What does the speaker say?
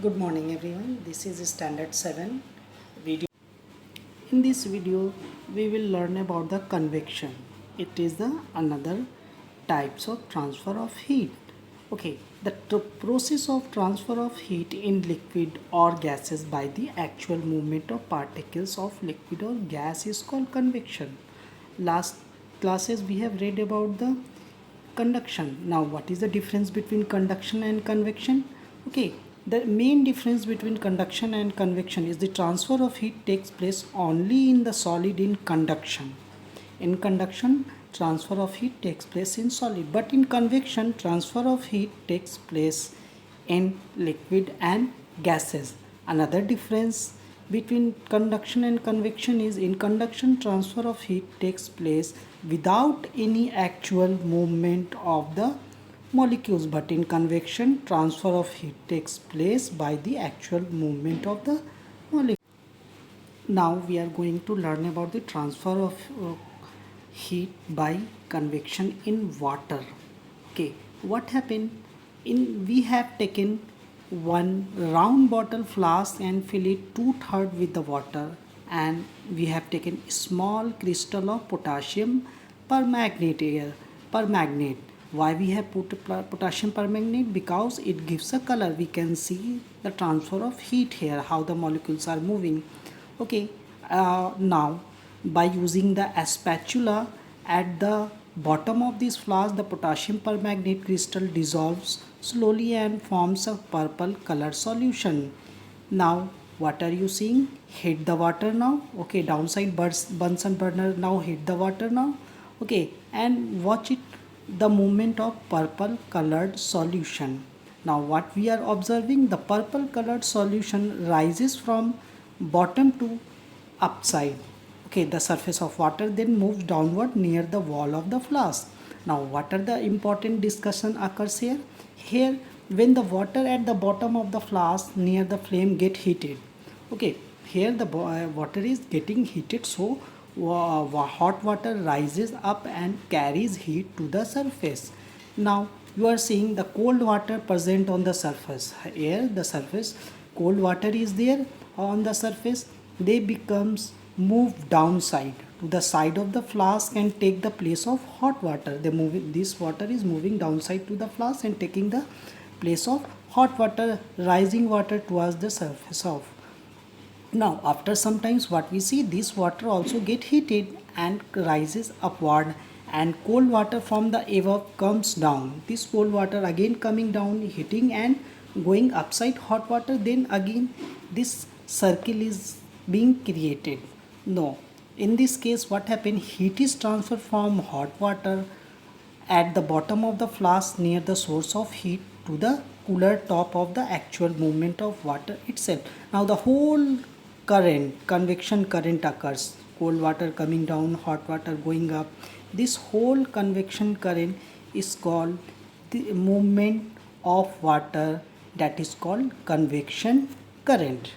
Good morning everyone. This is standard 7 video. In this video we will learn about the convection. It is the another types of transfer of heat. Okay, the process of transfer of heat in liquid or gases by the actual movement of particles of liquid or gas is called convection. Last classes we have read about the conduction. Now what is the difference between conduction and convection? Okay, the main difference between conduction and convection is the transfer of heat takes place only in the solid in conduction. In conduction, transfer of heat takes place in solid, but in convection, transfer of heat takes place in liquid and gases. Another difference between conduction and convection is in conduction, transfer of heat takes place without any actual movement of the molecules, but in convection, transfer of heat takes place by the actual movement of the molecule. Now we are going to learn about the transfer of heat by convection in water. Okay, what happened in we have taken one round bottle flask and fill it 2/3 with the water, and we have taken small crystal of potassium permanganate here. Permanganate. Why we have put potassium permanganate? Because it gives a color. We can see the transfer of heat here, how the molecules are moving. Okay, now by using the spatula at the bottom of this flask, the potassium permanganate crystal dissolves slowly and forms a purple color solution. Now what are you seeing? Hit the water now. Okay, downside Bunsen burner now hit the water now. Okay, and watch it, the movement of purple colored solution. Now what we are observing, the purple colored solution rises from bottom to upside. Okay, the surface of water then moves downward near the wall of the flask. Now what are the important discussion occurs here? Here, when the water at the bottom of the flask near the flame get heated. Okay, here the water is getting heated, so hot water rises up and carries heat to the surface. Now you are seeing the cold water present on the surface. Here the surface, cold water is there on the surface. They becomes move downside to the side of the flask and take the place of hot water. This water is moving downside to the flask and taking the place of hot water, rising water towards the surface of. Now after some times what we see, this water also get heated and rises upward, and cold water from the above comes down. This cold water again coming down, hitting and going upside hot water, then again this circle is being created. No, in this case what happened, heat is transferred from hot water at the bottom of the flask near the source of heat to the cooler top of the actual movement of water itself. Now the whole current, convection current occurs. Cold water coming down, hot water going up. This whole convection current is called the movement of water, that is called convection current.